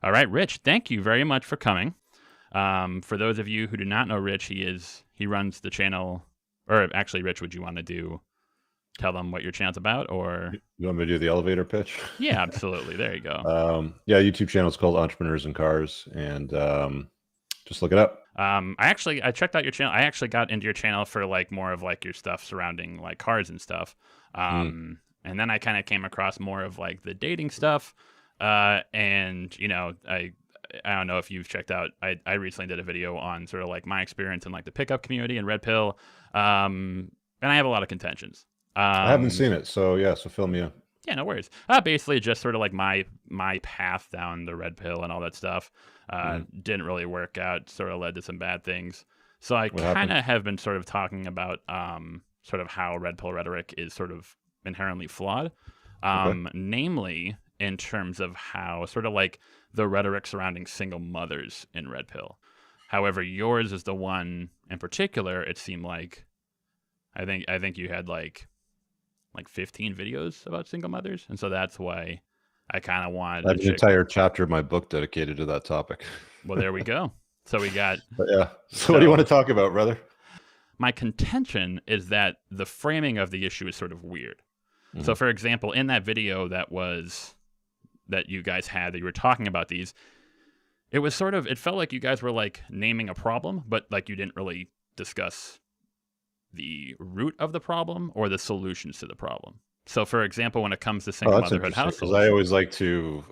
All right, Rich, thank you very much for coming. For those of you who do not know Rich, he runs the channel, or actually, Rich, would you want to tell them what your channel's about, or? You want me to do the elevator pitch? Yeah, absolutely. There you go. Yeah, YouTube channel is called Entrepreneurs in Cars, and just look it up. I checked out your channel. I actually got into your channel for like more of like your stuff surrounding like cars and stuff. And then I kind of came across more of like the dating stuff. And I don't know if you've checked out. I recently did a video on sort of like my experience in like the pickup community in Redpill. And I have a lot of contentions. I haven't seen it, so yeah, so fill me in. Yeah, no worries. Basically, just sort of like my path down the red pill and all that stuff didn't really work out. Sort of led to some bad things. So I kind of have been sort of talking about sort of how red pill rhetoric is sort of inherently flawed, namely in terms of how sort of like the rhetoric surrounding single mothers in red pill. However, yours is the one in particular. It seemed like I think you had like 15 videos about single mothers, and so that's why I kind of wanted. I have an entire chapter of my book dedicated to that topic. Well, there we go. So we got. But yeah. So what do you want to talk about, brother? My contention is that the framing of the issue is sort of weird. So, for example, in that video that you guys had, that you were talking about these, it felt like you guys were like naming a problem, but like you didn't really discuss the root of the problem or the solutions to the problem. So, for example, when it comes to single motherhood households, I always like to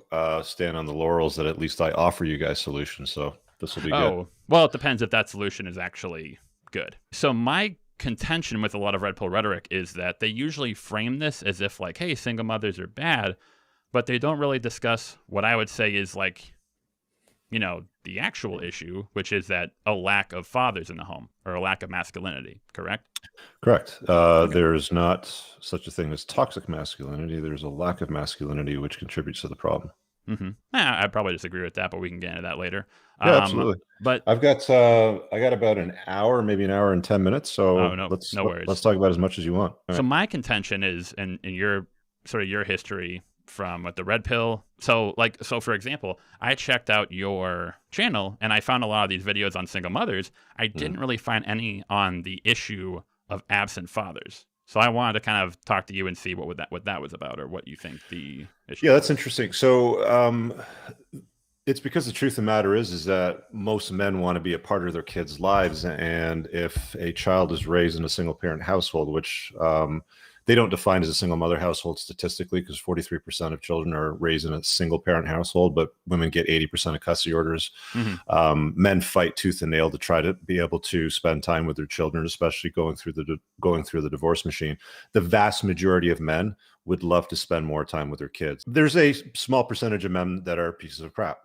stand on the laurels that at least I offer you guys solutions. So this will be good. Oh, well, it depends if that solution is actually good. So my contention with a lot of red pill rhetoric is that they usually frame this as if like, hey, single mothers are bad, but they don't really discuss what I would say is like, the actual issue, which is that a lack of fathers in the home or a lack of masculinity, correct? Correct. There's not such a thing as toxic masculinity. There's a lack of masculinity, which contributes to the problem. I'd probably disagree with that, but we can get into that later. Yeah, absolutely. But I got about an hour, maybe an hour and 10 minutes. So let's talk about as much as you want. So my contention is in your sort of your history from with the red pill. So for example, I checked out your channel and I found a lot of these videos on single mothers. I didn't really find any on the issue of absent fathers. So I wanted to kind of talk to you and see what that was about, or what you think the issue. Yeah, that's interesting. So it's because the truth of the matter is that most men want to be a part of their kids' lives, and if a child is raised in a single parent household, which they don't define as a single mother household statistically, because 43% of children are raised in a single parent household, but women get 80% of custody orders. Men fight tooth and nail to try to be able to spend time with their children, especially going through the divorce machine. The vast majority of men would love to spend more time with their kids. There's a small percentage of men that are pieces of crap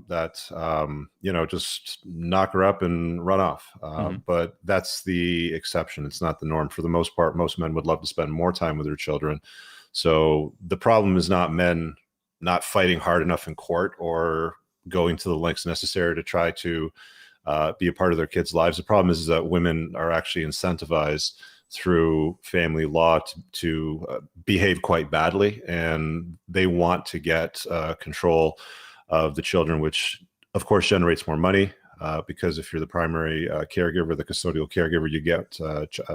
that just knock her up and run off. But that's the exception. It's not the norm. For the most part, most men would love to spend more time with their children. So the problem is not men not fighting hard enough in court or going to the lengths necessary to try to be a part of their kids' lives. The problem is that women are actually incentivized through family law to behave quite badly, and they want to get control of the children, which of course generates more money, because if you're the primary caregiver, the custodial caregiver, you get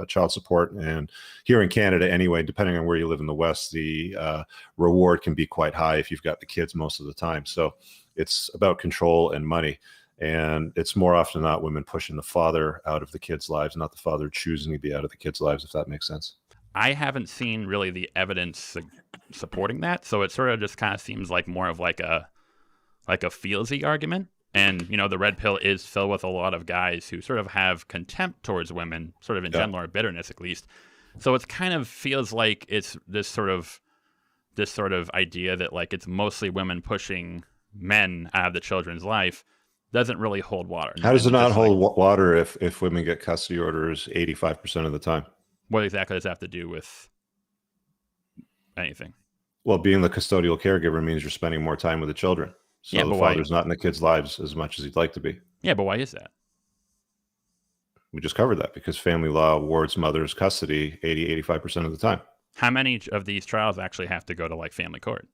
child support. And here in Canada anyway, depending on where you live in the West, the reward can be quite high if you've got the kids most of the time. So it's about control and money. And it's more often than not women pushing the father out of the kids' lives, not the father choosing to be out of the kids' lives, if that makes sense. I haven't seen really the evidence supporting that. So it sort of just kind of seems like more of like a feelsy argument. And, the red pill is filled with a lot of guys who sort of have contempt towards women, sort of in general, or bitterness at least. So it kind of feels like it's this sort of idea that like it's mostly women pushing men out of the children's life. Doesn't really hold water. How does it not hold water if women get custody orders 85% of the time? What exactly does that have to do with anything? Well, being the custodial caregiver means you're spending more time with the children. So the father's not in the kids' lives as much as he'd like to be. Yeah, but why is that? We just covered that, because family law awards mothers custody 85% of the time. How many of these trials actually have to go to like family court?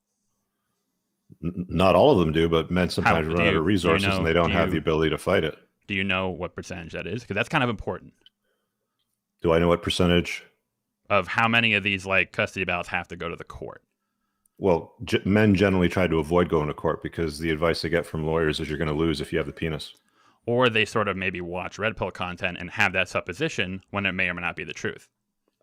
Not all of them do, but men sometimes run out of resources and they don't have the ability to fight it. Do you know what percentage that is? Because that's kind of important. Do I know what percentage? Of how many of these like custody battles have to go to the court? Well, men generally try to avoid going to court because the advice they get from lawyers is you're going to lose if you have the penis. Or they sort of maybe watch red pill content and have that supposition when it may or may not be the truth.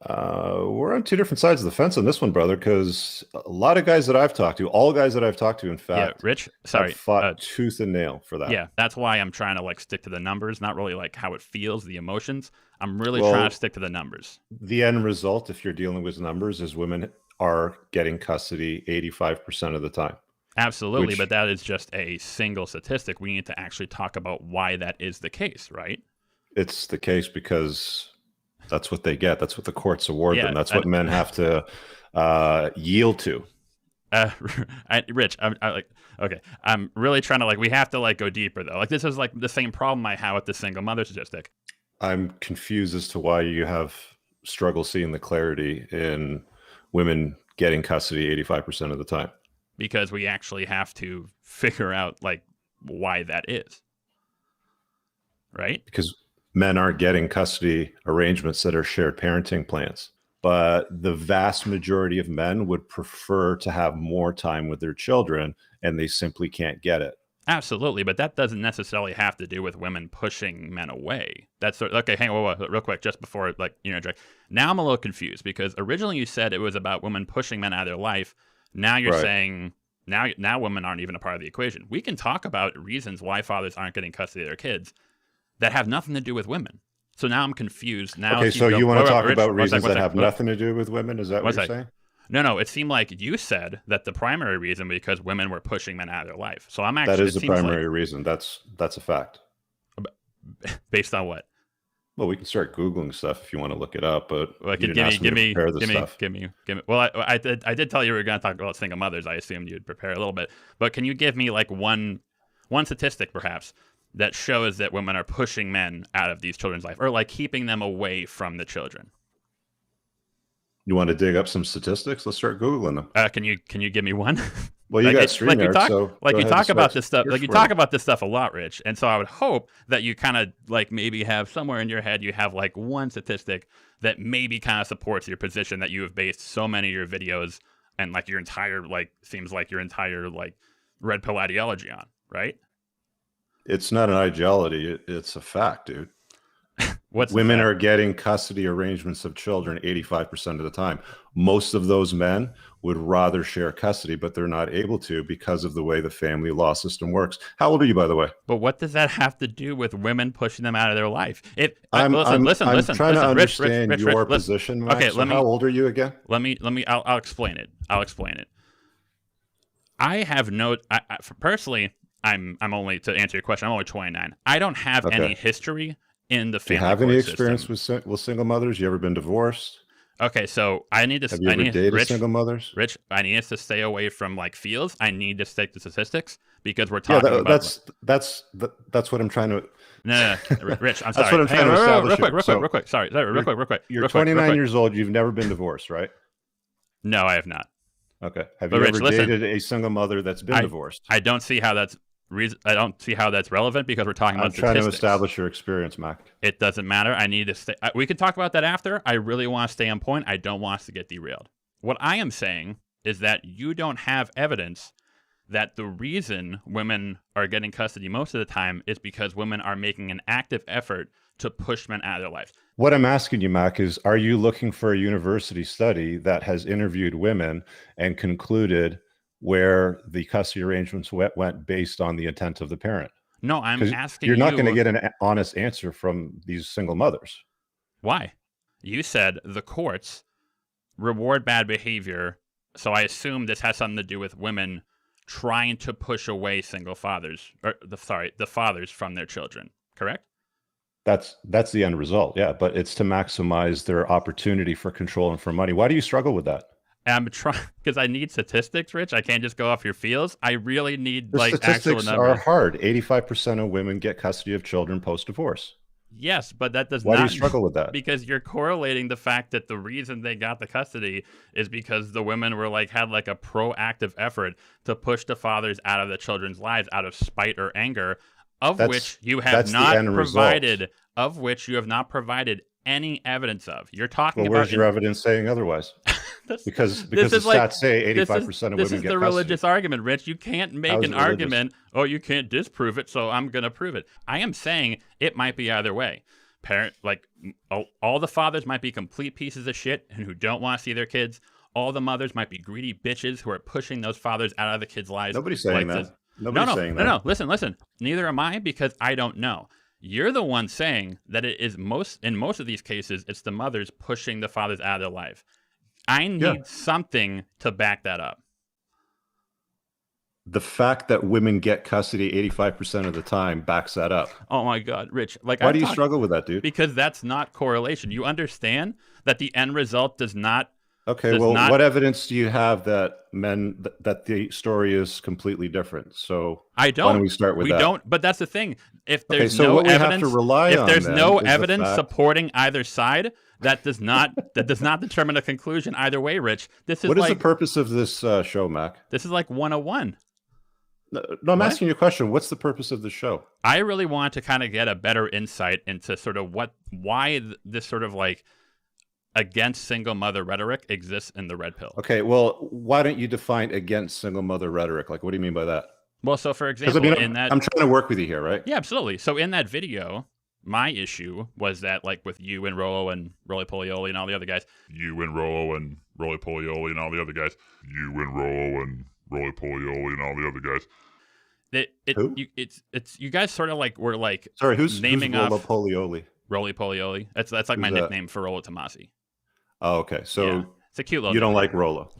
We're on two different sides of the fence on this one, brother, because a lot of guys that I've talked to, all guys that I've talked to, in fact, Rich, sorry, fought tooth and nail for that. Yeah, that's why I'm trying to like stick to the numbers, not really like how it feels, the emotions. I'm really trying to stick to the numbers. The end result, if you're dealing with numbers, is women are getting custody 85% of the time. Absolutely, but that is just a single statistic. We need to actually talk about why that is the case, right? It's the case because that's what they get. That's what the courts award them. That's what men have to yield to. Rich, I'm really trying to we have to go deeper though. This is the same problem I have with the single mother statistic. I'm confused as to why you have struggle seeing the clarity in women getting custody 85% of the time. Because we actually have to figure out why that is. Right? Because men aren't getting custody arrangements that are shared parenting plans. But the vast majority of men would prefer to have more time with their children, and they simply can't get it. Absolutely, but that doesn't necessarily have to do with women pushing men away. That's okay. Hang on, real quick, just before interject. Now I'm a little confused because originally you said it was about women pushing men out of their life. Now you're saying now women aren't even a part of the equation. We can talk about reasons why fathers aren't getting custody of their kids that have nothing to do with women. So now I'm confused. Now, okay, so you want to talk about reasons that have nothing to do with women? Is that what you're saying? No. It seemed like you said that the primary reason because women were pushing men out of their life. So I'm actually that is the primary reason. That's a fact. Based on what? Well, we can start Googling stuff if you want to look it up, but give me. Well, I did tell you we were going to talk about single mothers. I assumed you'd prepare a little bit, but can you give me one statistic perhaps that shows that women are pushing men out of these children's life or keeping them away from the children? You want to dig up some statistics? Let's start Googling them. Can you give me one? Well, you got StreamYard, so you talk about this stuff. You talk about this stuff a lot, Rich. And so I would hope that you kind of maybe have somewhere in your head you have one statistic that maybe kind of supports your position that you have based so many of your videos and your entire seems like your entire red pill ideology on, right? It's not an ideology. It's a fact, dude. Women are getting custody arrangements of children 85% of the time. Most of those men would rather share custody, but they're not able to because of the way the family law system works. How old are you, by the way? But what does that have to do with women pushing them out of their life? I'm trying to understand your position, Max. Okay, so how old are you again? I'll explain it. I have personally, I'm only, to answer your question, I'm only 29. I don't have any history in the family. Do you have any experience with single mothers? You ever been divorced? Okay, so I need to. Have you ever dated single mothers? Rich, I need us to stay away from fields. I need to stick to statistics because we're talking about. That's what I'm trying to. No, Rich, I'm sorry. That's what I'm trying to establish. Real quick. Sorry, real quick. You're 29 years old. You've never been divorced, right? No, I have not. Okay. Have you ever dated a single mother that's been divorced? I don't see how that's. I don't see how that's relevant because we're talking about statistics. I'm trying to establish your experience, Mac. It doesn't matter. I need to stay. We can talk about that after. I really want to stay on point. I don't want us to get derailed. What I am saying is that you don't have evidence that the reason women are getting custody most of the time is because women are making an active effort to push men out of their lives. What I'm asking you, Mac, is are you looking for a university study that has interviewed women and concluded where the custody arrangements went based on the intent of the parent? No, I'm asking you're not going to get an honest answer from these single mothers. Why? You said the courts reward bad behavior, so I assume this has something to do with women trying to push away single fathers, or the fathers from their children, correct? That's the end result, yeah, but it's to maximize their opportunity for control and for money. Why do you struggle with that? I'm trying because I need statistics, Rich. I can't just go off your feels. I really need the actual numbers. Statistics are hard. 85% of women get custody of children post-divorce. Yes, but that does Why not. do you struggle with that? Because you're correlating the fact that the reason they got the custody is because the women were like had like a proactive effort to push the fathers out of the children's lives out of spite or anger, which you have not provided any evidence of. You're talking about. Where's your evidence saying otherwise? because the stats say 85% of women get custody. This is the religious argument, Rich. You can't make an argument, oh, you can't disprove it, so I'm going to prove it. I am saying it might be either way. All the fathers might be complete pieces of shit and who don't want to see their kids. All the mothers might be greedy bitches who are pushing those fathers out of the kids' lives. Nobody's saying that. Nobody's saying that. No. Listen. Neither am I, because I don't know. You're the one saying that it is in most of these cases, it's the mothers pushing the fathers out of their life. I need something to back that up. The fact that women get custody 85% of the time backs that up. Oh my God, Rich. Why do you struggle with that, dude? Because that's not correlation. You understand that the end result does not. Okay, what evidence do you have that that the story is completely different? So I don't. Why don't we start with that? We don't. But that's the thing. If there's no evidence, if there's no evidence supporting either side, that does not determine a conclusion either way, Rich. What is the purpose of this show, Mac? This is like 101. No, I'm asking you a question. What's the purpose of the show? I really want to kind of get a better insight into sort of why this sort of like against single mother rhetoric exists in the Red Pill. Okay, well, why don't you define against single mother rhetoric? Like, what do you mean by that? Well, so for example, I'm trying to work with you here, right? Yeah, absolutely. So in that video, my issue was that, like, with you and Rollo and Roly Polioli and all the other guys, you guys you guys sort of like were like, sorry, who's naming Rollo Polioli? Roly Polioli. That's like my nickname for Rollo Tomasi. Oh, okay. So it's a cute little. You don't like Rollo?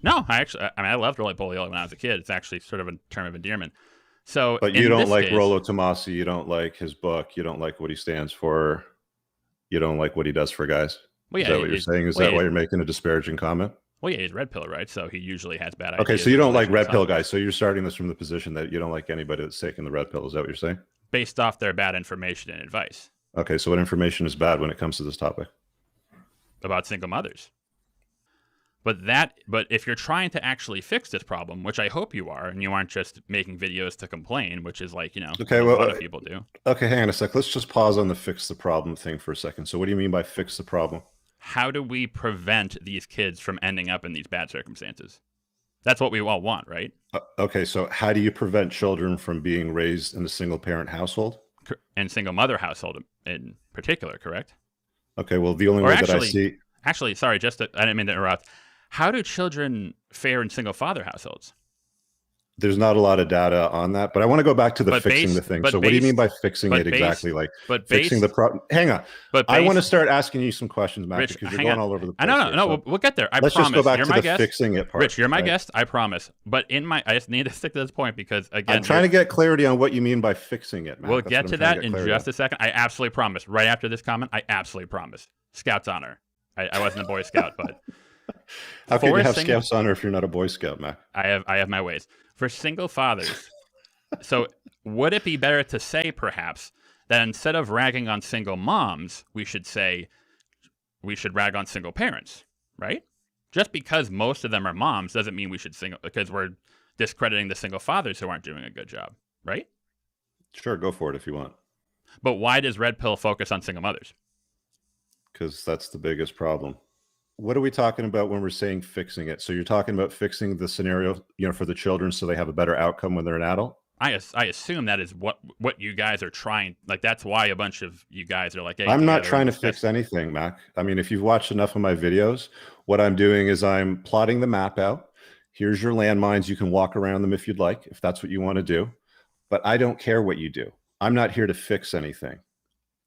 No, I loved Roly Polioli when I was a kid. It's actually sort of a term of endearment. So, but you don't like Rollo Tomasi. You don't like his book. You don't like what he stands for. You don't like what he does for guys. Well, is that what you're saying? Is that why you're making a disparaging comment? Well, yeah, he's Red Pill, right? So he usually has bad ideas. Okay, so you don't like Red Pill guys. So you're starting this from the position that you don't like anybody that's taking the Red Pill. Is that what you're saying? Based off their bad information and advice. Okay, so what information is bad when it comes to this topic? About single mothers. But if you're trying to actually fix this problem, which I hope you are, and you aren't just making videos to complain, which is like, okay, a lot of people do. Okay, hang on a sec. Let's just pause on the fix the problem thing for a second. So what do you mean by fix the problem? How do we prevent these kids from ending up in these bad circumstances? That's what we all want, right? Okay, so how do you prevent children from being raised in a single parent household? And single mother household in particular, correct? Okay, well, the only way that I see... Actually, sorry, I didn't mean to interrupt. How do children fare in single father households? There's not a lot of data on that, but I want to go back to the fixing the thing. So what do you mean by fixing it exactly? Like fixing the problem? Hang on. I want to start asking you some questions, Matt, because you're going all over the place. No, we'll get there. Let's just go back to the fixing it part. Rich, you're my guest, I promise. But I just need to stick to this point because, again, I'm trying to get clarity on what you mean by fixing it, Matt. We'll get to that in just a second. I absolutely promise. Right after this comment, I absolutely promise. Scout's honor. I wasn't a Boy Scout, but how can you have Scout's honor if you're not a Boy Scout, Mac? I have my ways. For single fathers, so would it be better to say, perhaps, that instead of ragging on single moms, we should rag on single parents, right? Just because most of them are moms doesn't mean we should because we're discrediting the single fathers who aren't doing a good job, right? Sure, go for it if you want. But why does Red Pill focus on single mothers? Because that's the biggest problem. What are we talking about when we're saying fixing it? So you're talking about fixing the scenario, for the children so they have a better outcome when they're an adult? I assume that is what you guys are trying. Like, that's why a bunch of you guys are like, hey, I'm not trying to fix anything, Mac. I mean, if you've watched enough of my videos, what I'm doing is I'm plotting the map out. Here's your landmines. You can walk around them if you'd like, if that's what you want to do. But I don't care what you do. I'm not here to fix anything.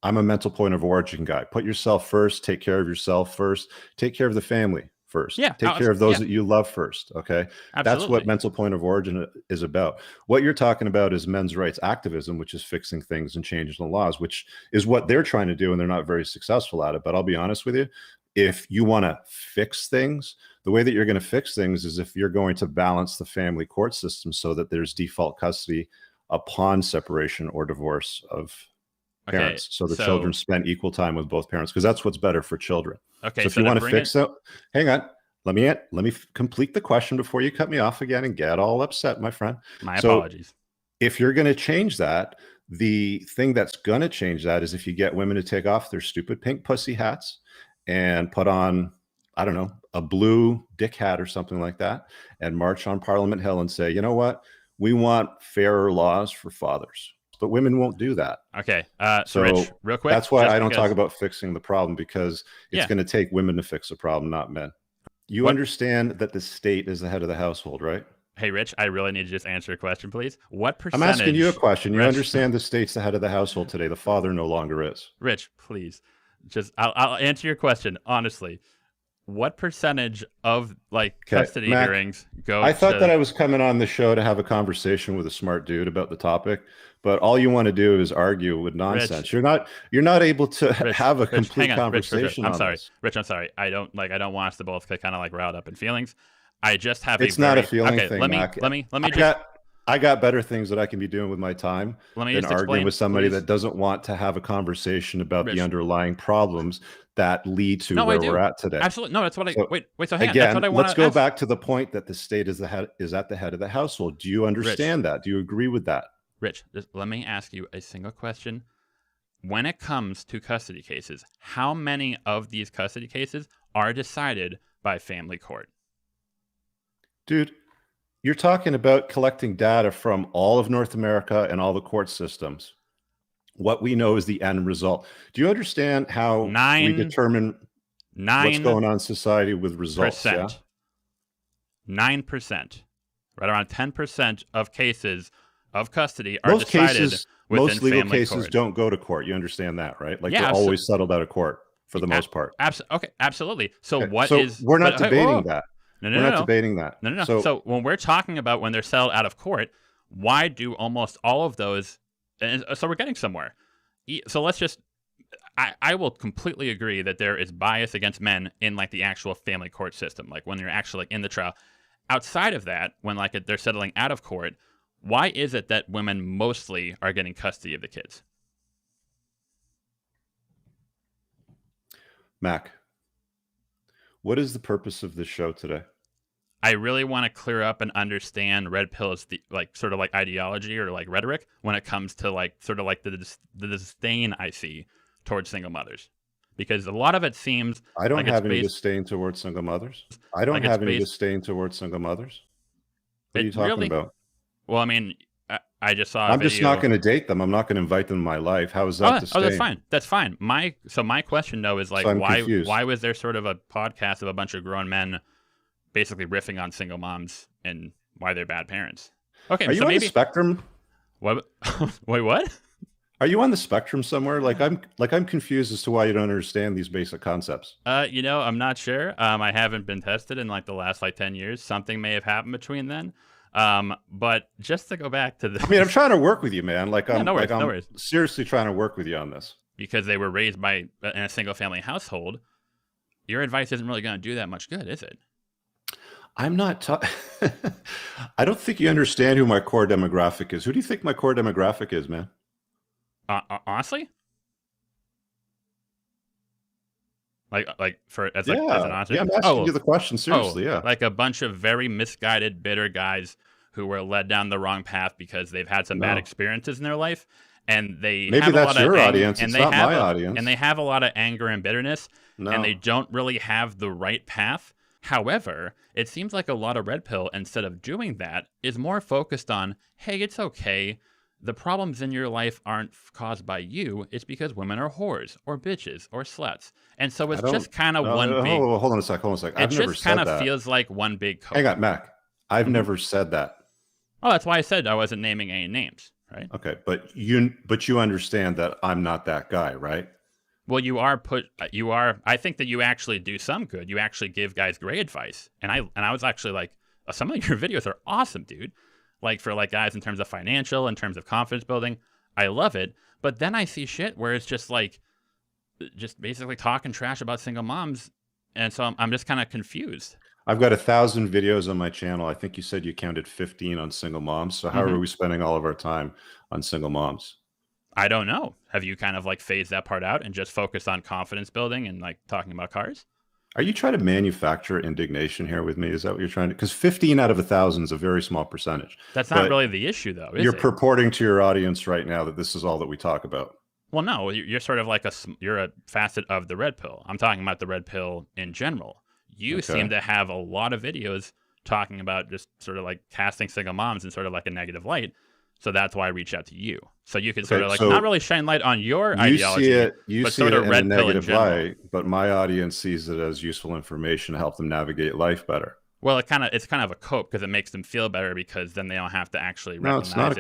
I'm a mental point of origin guy. Put yourself first. Take care of yourself first. Take care of the family first. Yeah, take care of those that you love first. Okay. Absolutely. That's what mental point of origin is about. What you're talking about is men's rights activism, which is fixing things and changing the laws, which is what they're trying to do. And they're not very successful at it. But I'll be honest with you. If you want to fix things, the way that you're going to fix things is if you're going to balance the family court system so that there's default custody upon separation or divorce of parents. So the children spend equal time with both parents, because that's what's better for children. Okay. So if you want to fix it, hang on. Let me complete the question before you cut me off again and get all upset, my friend. My apologies. If you're going to change that, the thing that's going to change that is if you get women to take off their stupid pink pussy hats and put on, I don't know, a blue dick hat or something like that, and march on Parliament Hill and say, you know what? We want fairer laws for fathers. But women won't do that. Okay. So Rich, real quick. That's why I don't talk about fixing the problem, because it's going to take women to fix the problem, not men. You understand that the state is the head of the household, right? Hey, Rich, I really need to just answer a question, please. What percentage? I'm asking you a question. You understand the state's the head of the household today. The father no longer is. Rich, please. I'll answer your question honestly. What percentage of custody hearings go? I thought that I was coming on the show to have a conversation with a smart dude about the topic, but all you want to do is argue with nonsense. Rich, you're not able to have a complete conversation. I'm sorry, Rich. I'm sorry. I don't want us to both kind of riled up in feelings. I just have. It's not a feeling thing. Let me. I got better things that I can be doing with my time than arguing with somebody that doesn't want to have a conversation about the underlying problems that lead to where we're at today. Absolutely. No, that's what wait. So again, that's what I let's go back to the point that the state is at the head of the household. Do you understand that? Do you agree with that? Rich, let me ask you a single question. When it comes to custody cases, how many of these custody cases are decided by family court? Dude, you're talking about collecting data from all of North America and all the court systems. What we know is the end result. Do you understand how we determine what's going on in society with results? 9%. Right around 10% of cases of custody are decided within most legal family cases court. Don't go to court. You understand that, right? They're always settled out of court for the most part. Okay, absolutely. So we're not debating that. We're not debating that. No. So when we're talking about when they're settled out of court, why do almost all of those? And so we're getting somewhere. So let's just. I will completely agree that there is bias against men in the actual family court system, when you're actually in the trial. Outside of that, when they're settling out of court, why is it that women mostly are getting custody of the kids? Mac, what is the purpose of this show today? I really want to clear up and understand Red Pill's ideology or rhetoric when it comes to the disdain I see towards single mothers, because a lot of it seems I don't have any disdain towards single mothers. I don't have any disdain towards single mothers. What are you talking about? Well, I mean, I just saw. I'm just not going to date them. I'm not going to invite them in my life. How is that disdain? Oh, that's fine. That's fine. My question though is why was there sort of a podcast of a bunch of grown men basically riffing on single moms and why they're bad parents? Okay, are you on the spectrum? What? Wait, what? Are you on the spectrum somewhere? I'm confused as to why you don't understand these basic concepts. I'm not sure. I haven't been tested in the last 10 years. Something may have happened between then. But just to go back to the, I'm trying to work with you, man. No worries. Seriously trying to work with you on this. Because they were raised in a single family household. Your advice isn't really going to do that much good, is it? I'm not. I don't think you understand who my core demographic is. Who do you think my core demographic is, man? Honestly, as an answer. Yeah, I'm asking you the question seriously. Yeah, a bunch of very misguided, bitter guys who were led down the wrong path because they've had some bad experiences in their life, and maybe that's your audience. It's not my audience, and they have a lot of anger and bitterness, and they don't really have the right path. However, it seems like a lot of Red Pill, instead of doing that, is more focused on, hey, it's okay. The problems in your life aren't caused by you. It's because women are whores or bitches or sluts. And so it's just kind of one big... Hold on a sec. I've never said that. It just kind of feels like one big code. Hang on, Mac. I've never said that. Oh, that's why I said I wasn't naming any names, right? Okay, but you understand that I'm not that guy, right? Well, I think that you actually do some good. You actually give guys great advice. And I was actually some of your videos are awesome, dude. For guys in terms of financial, in terms of confidence building, I love it. But then I see shit where it's just basically talking trash about single moms. And so I'm just kind of confused. I've got 1,000 videos on my channel. I think you said you counted 15 on single moms. So how are we spending all of our time on single moms? I don't know. Have you kind of like phased that part out and just focused on confidence building and like talking about cars? Are you trying to manufacture indignation here with me? Is that what you're trying to? Because 15 out of 1,000 is a very small percentage. That's not really the issue, though, is you're it? purporting to your audience right now that this is all that we talk about. Well, no, you're sort of like you're a facet of the red pill. I'm talking about the red pill in general. You seem to have a lot of videos talking about just sort of like casting single moms in sort of like a negative light. So that's why I reached out to you. So you can sort of like not really shine light on your ideology, but sort of red pill in general. Light, but my audience sees it as useful information to help them navigate life better. Well, it's kind of a cope because it makes them feel better because then they don't have to actually recognize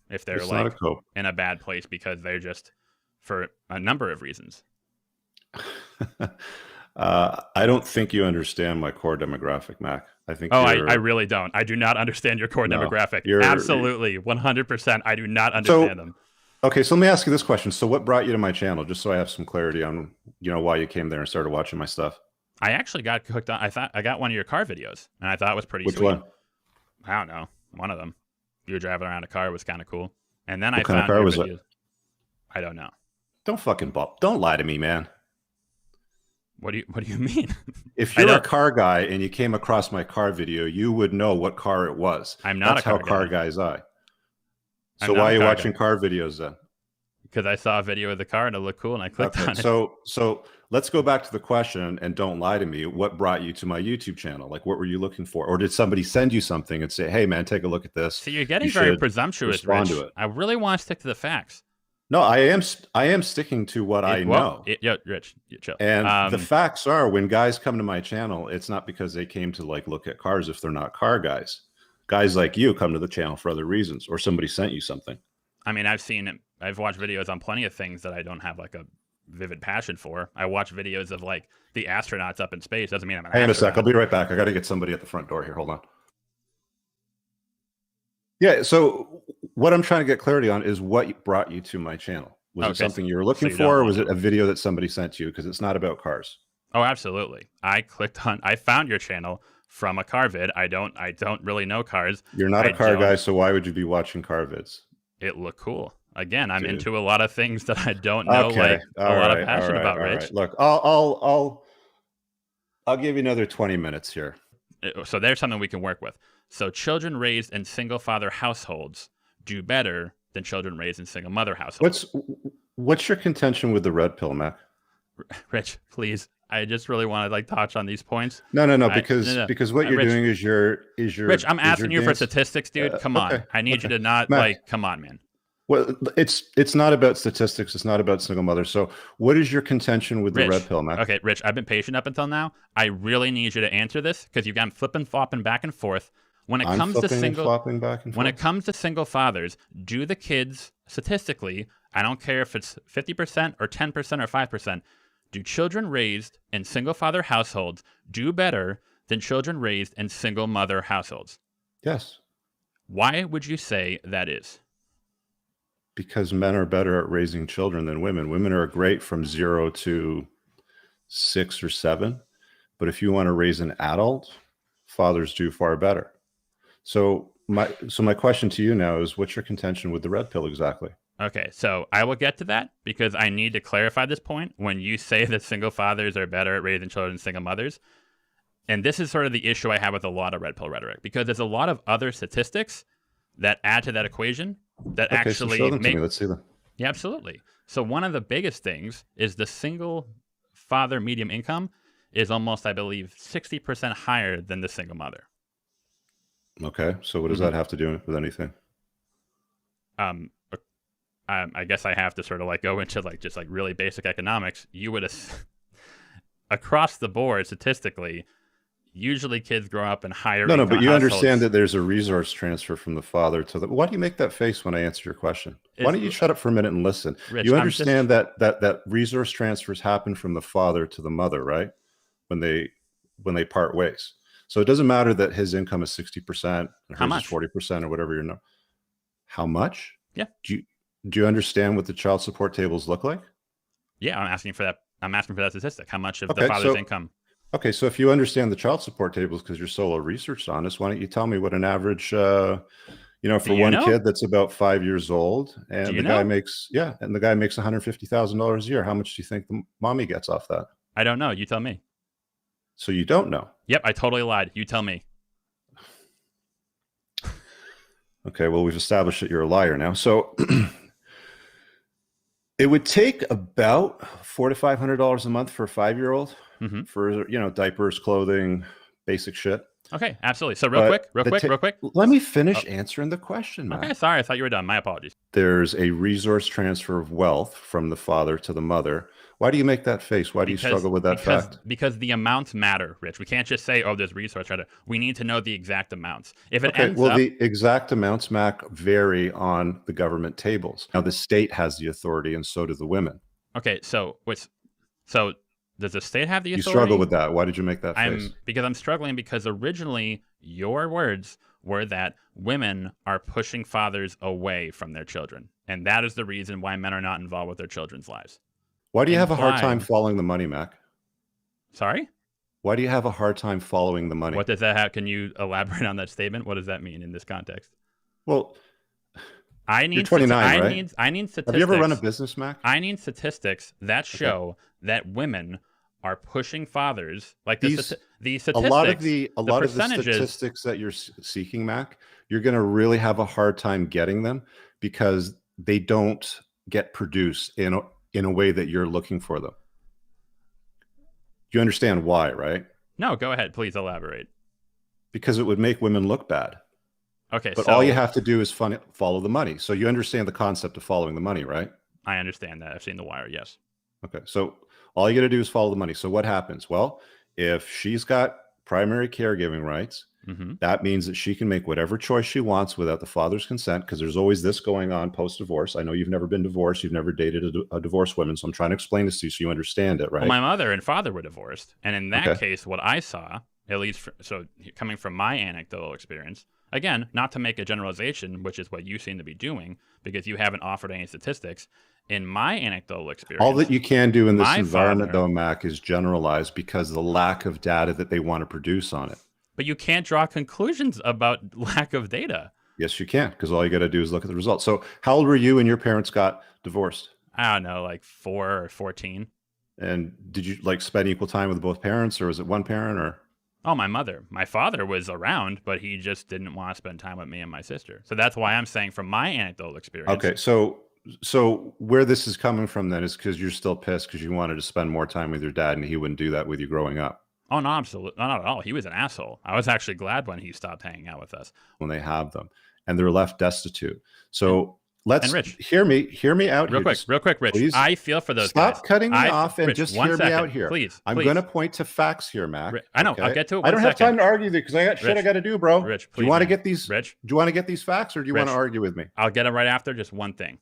if they're like in a bad place because they're just for a number of reasons. I don't think you understand my core demographic, Mac. I think. I really don't. I do not understand your core demographic. Absolutely, 100%. I do not understand them. Okay, so let me ask you this question. So, what brought you to my channel? Just so I have some clarity on, why you came there and started watching my stuff. I actually got hooked on. I got one of your car videos, and I thought it was pretty sweet. Which one? I don't know. One of them. You were driving around a car. It was kind of cool. And then what I kind found of car your was videos. it? I don't know. Don't lie to me, man. What do you mean? If you're a car guy and you came across my car video, you would know what car it was. I'm not. That's how car guys are. So why are you watching car videos then? Because I saw a video of the car and it looked cool and I clicked on it. So let's go back to the question and don't lie to me. What brought you to my YouTube channel? Like, what were you looking for? Or did somebody send you something and say, hey, man, take a look at this? See, you're getting very presumptuous, Rich. To it. I really want to stick to the facts. No, I am sticking to what I know. Rich, chill. And the facts are, when guys come to my channel, it's not because they came to like look at cars if they're not car guys. Guys like you come to the channel for other reasons, or somebody sent you something. I mean, I've watched videos on plenty of things that I don't have like a vivid passion for. I watch videos of like the astronauts up in space. Doesn't mean I'm an astronaut. Hang on a sec. I'll be right back. I got to get somebody at the front door here. Hold on. Yeah. So what I'm trying to get clarity on is what brought you to my channel. Was it something you were looking for, or was it a video that somebody sent you? Because it's not about cars. Oh, absolutely. I found your channel from a car vid. I don't really know cars. You're not a car guy, so why would you be watching car vids? It looked cool. Again, I'm into a lot of things that I don't know, like a lot of passion about, Rich. Right. Look, I'll give you another 20 minutes here. So there's something we can work with. So children raised in single father households do better than children raised in single mother households. What's your contention with the red pill, Mac? Rich, please. I just really want to like touch on these points. No, because what you're doing is you're Rich, I'm asking you for statistics, dude. Come on. I need you to not come on, man. Well, it's not about statistics. It's not about single mothers. So what is your contention with the red pill, Mac? Okay, Rich, I've been patient up until now. I really need you to answer this because you've got flipping, flopping back and forth. When it comes to single fathers, do the kids statistically, I don't care if it's 50% or 10% or 5%, do children raised in single father households do better than children raised in single mother households? Yes. Why would you say that is? Because men are better at raising children than women. Women are great from 0 to 6 or 7. But if you want to raise an adult, fathers do far better. So my question to you now is, what's your contention with the red pill exactly? Okay, so I will get to that because I need to clarify this point. When you say that single fathers are better at raising children than single mothers, and this is sort of the issue I have with a lot of red pill rhetoric, because there's a lot of other statistics that add to that equation that actually show them to me. Let's see them. Yeah, absolutely. So one of the biggest things is the single father medium income is almost, I believe, 60% higher than the single mother. Okay, so what does that have to do with anything? I guess I have to sort of like go into like just like really basic economics. You would across the board statistically, usually kids grow up in higher. No, but you understand that there's a resource transfer from the father to the. Why do you make that face when I answer your question? Why don't you shut up for a minute and listen? Rich, you understand that resource transfers happen from the father to the mother, right? When they part ways. So it doesn't matter that his income is 60%, or hers is 40%, or whatever you know. How much? Yeah. Do you understand what the child support tables look like? Yeah, I'm asking for that. I'm asking for that statistic. How much of the father's income? Okay, so if you understand the child support tables because you're solo researched on this, why don't you tell me what an average You know, for one kid that's about 5 years old, and the guy makes $150,000 a year. How much do you think the mommy gets off that? I don't know. You tell me. So you don't know? Yep, I totally lied. You tell me. Okay, well, we've established that you're a liar now. So it would take about $400 to $500 a month for a 5-year-old for, you know, diapers, clothing, basic shit. Okay, absolutely. So real quick. Let me finish answering the question, Matt. Okay, sorry. I thought you were done. My apologies. There's a resource transfer of wealth from the father to the mother. Why do you make that face? Why do you struggle with that fact? Because the amounts matter, Rich. We can't just say, oh, there's resource transfer. We need to know the exact amounts. If it ends up... the exact amounts, Mac, vary on the government tables. Now, the state has the authority, and so do the women. Okay, so does the state have the authority? You struggle with that. Why did you make that face? Because I'm struggling because originally your words were that women are pushing fathers away from their children. And that is the reason why men are not involved with their children's lives. Why do you have a hard time following the money, Mac? Sorry? Why do you have a hard time following the money? What does that have? Can you elaborate on that statement? What does that mean in this context? Well, you're 29, right? I need statistics. Have you ever run a business, Mac? I need statistics that show that women are pushing fathers, like the statistics. A lot of the statistics that you're seeking, Mac, you're going to really have a hard time getting them because they don't get produced in a way that you're looking for them. You understand why, right? No, go ahead. Please elaborate. Because it would make women look bad. Okay, but all you have to do is follow the money. So you understand the concept of following the money, right? I understand that. I've seen The Wire, yes. Okay, so all you got to do is follow the money. So what happens? Well, if she's got primary caregiving rights, that means that she can make whatever choice she wants without the father's consent, because there's always this going on post-divorce. I know you've never been divorced. You've never dated a divorced woman, so I'm trying to explain this to you so you understand it, right? Well, my mother and father were divorced, and in that case, what I saw, at least coming from my anecdotal experience, again, not to make a generalization, which is what you seem to be doing, because you haven't offered any statistics. In my anecdotal experience, all that you can do in this environment, though, Mac, is generalize because of the lack of data that they want to produce on it. But you can't draw conclusions about lack of data. Yes, you can, because all you got to do is look at the results. So how old were you when your parents got divorced? I don't know, like 4 or 14. And did you spend equal time with both parents, or was it one parent, or? Oh, my mother. My father was around, but he just didn't want to spend time with me and my sister. So that's why I'm saying from my anecdotal experience. Okay, so where this is coming from then is because you're still pissed because you wanted to spend more time with your dad and he wouldn't do that with you growing up. Oh, no, absolutely. Not at all. He was an asshole. I was actually glad when he stopped hanging out with us. When they have them and they're left destitute. So Rich, hear me out real quick, Rich. Please, I feel for those guys. Stop cutting me off and just hear me out here. Please. I'm going to point to facts here, Mac. I know. Okay? I'll get to it. I don't have time to argue with you because I got shit I got to do, bro. Rich, please. Do you want to get these? Rich, do you want to get these facts or do you want to argue with me? I'll get them right after. Just one thing.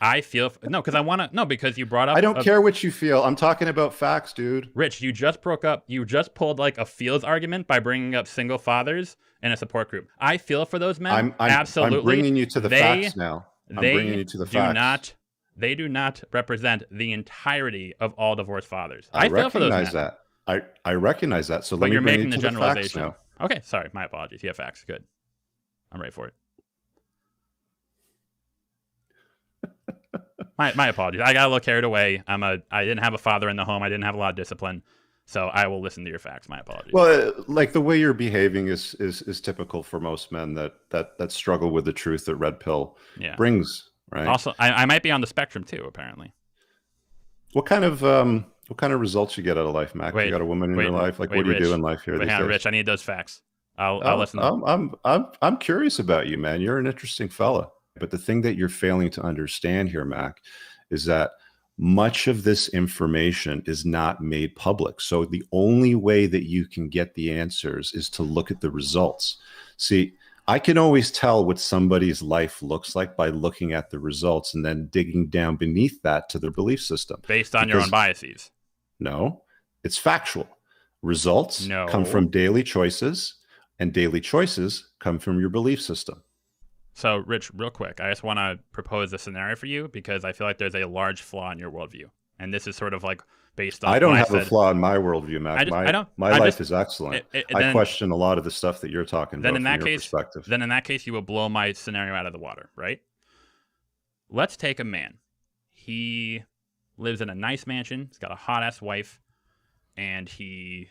I feel because you brought up. I don't care what you feel. I'm talking about facts, dude. Rich, you just broke up. You just pulled like a Fields argument by bringing up single fathers in a support group. I feel for those men. Absolutely. I'm bringing you to the facts now. They do not represent the entirety of all divorced fathers. I feel for those men. I recognize that. So but you're making the generalization now. Okay, sorry. My apologies. You have facts. Good. I'm ready for it. My apologies. I got a little carried away. I didn't have a father in the home. I didn't have a lot of discipline. So I will listen to your facts. My apologies. Well, the way you're behaving is typical for most men that struggle with the truth that Red Pill brings. Right. Also, I might be on the spectrum too. Apparently. What kind of results you get out of life, Mac? You got a woman in your life. What do you do in life here? Hang on, Rich. I need those facts. I'll listen. I'm curious about you, man. You're an interesting fella. But the thing that you're failing to understand here, Mac, is that much of this information is not made public. So the only way that you can get the answers is to look at the results. See, I can always tell what somebody's life looks like by looking at the results and then digging down beneath that to their belief system. Based on your own biases. No, it's factual. Results come from daily choices, and daily choices come from your belief system. So, Rich, real quick, I just want to propose a scenario for you because I feel like there's a large flaw in your worldview. And this is sort of like based on. I don't have a flaw in my worldview, Mac. My life is excellent. I question a lot of the stuff that you're talking about from your perspective. Then in that case, you will blow my scenario out of the water, right? Let's take a man. He lives in a nice mansion. He's got a hot ass wife, and he's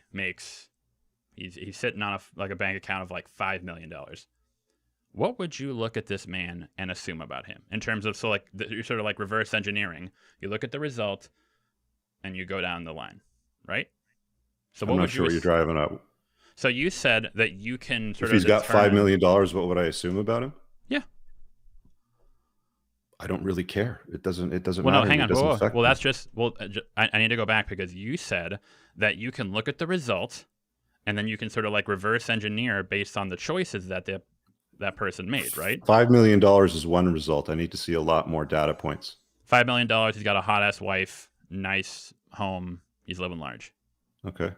sitting on a bank account of like $5 million. What would you look at this man and assume about him in terms of, you're sort of like reverse engineering. You look at the result and you go down the line, right? So I'm not sure what you're driving at. So you said that you can if he's got $5 million, what would I assume about him? Yeah. I don't really care. It doesn't matter. No, hang on. Well, that's just, I need to go back because you said that you can look at the result and then you can sort of like reverse engineer based on the choices that that person made, right? $5 million is one result. I need to see a lot more data points. $5 million. He's got a hot ass wife, nice home. He's living large. Okay.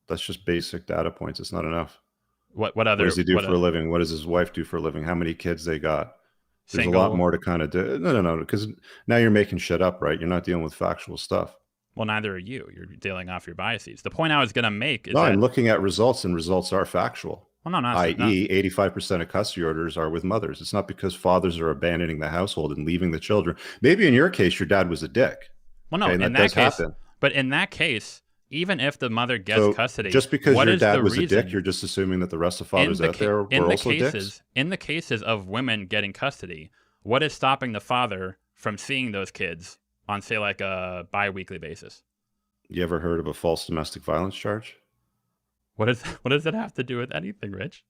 That's just basic data points. It's not enough. What does he do for a living? What does his wife do for a living? How many kids they got? There's a lot more to kind of do. No, because now you're making shit up, right? You're not dealing with factual stuff. Well, neither are you. You're dealing off your biases. The point I was going to make is I'm looking at results, and results are factual. Well, no, not i.e., 85% of custody orders are with mothers. It's not because fathers are abandoning the household and leaving the children. Maybe in your case, your dad was a dick. Well, no, in that case, but in that case, even if the mother gets custody, just because your dad was a dick, you're just assuming that the rest of fathers out there were also dicks? In the cases of women getting custody, what is stopping the father from seeing those kids on, say, like a bi-weekly basis? You ever heard of a false domestic violence charge? What does that have to do with anything, Rich?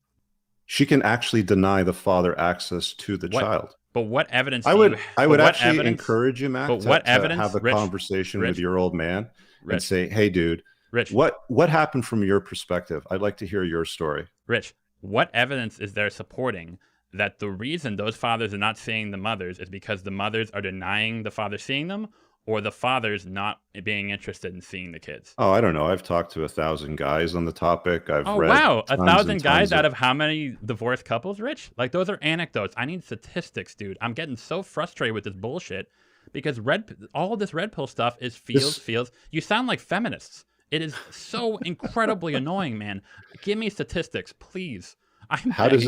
She can actually deny the father access to the child. But what evidence? I would actually encourage you, Matt, to have a conversation with your old man and say, "Hey, dude, Rich, what happened from your perspective? I'd like to hear your story." Rich, what evidence is there supporting that the reason those fathers are not seeing the mothers is because the mothers are denying the father seeing them, or the fathers not being interested in seeing the kids? Oh, I don't know. I've talked to 1,000 guys on the topic. I've read. Wow, 1,000 guys out of how many divorced couples, Rich? Like, those are anecdotes. I need statistics, dude. I'm getting so frustrated with this bullshit because all of this red pill stuff is feels. You sound like feminists. It is so incredibly annoying, man. Give me statistics, please. How does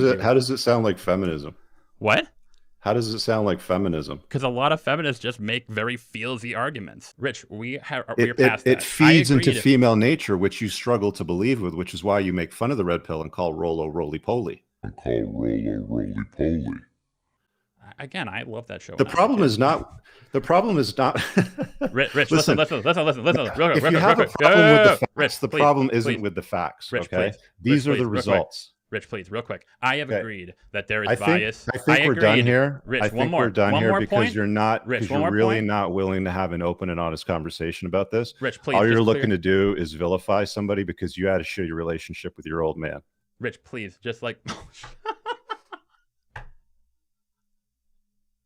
it sound like feminism? What? How does it sound like feminism? Because a lot of feminists just make very feelsy arguments. Rich, we're past that. It feeds into female nature, which you struggle to believe with, which is why you make fun of the red pill and call Rolo roly-poly. Again, I love that show. The problem is not. Rich, listen. Real quick. If you have a problem with the facts, the problem isn't with the facts. Rich, okay, these are the results. Rich, please, real quick. I have agreed that there is bias. I think we're done here. Rich, I think we're done here because you're not. Rich, you're really not willing to have an open and honest conversation about this. Rich, please. All you're looking to do is vilify somebody because you had a shitty relationship with your old man. Rich, please, just like.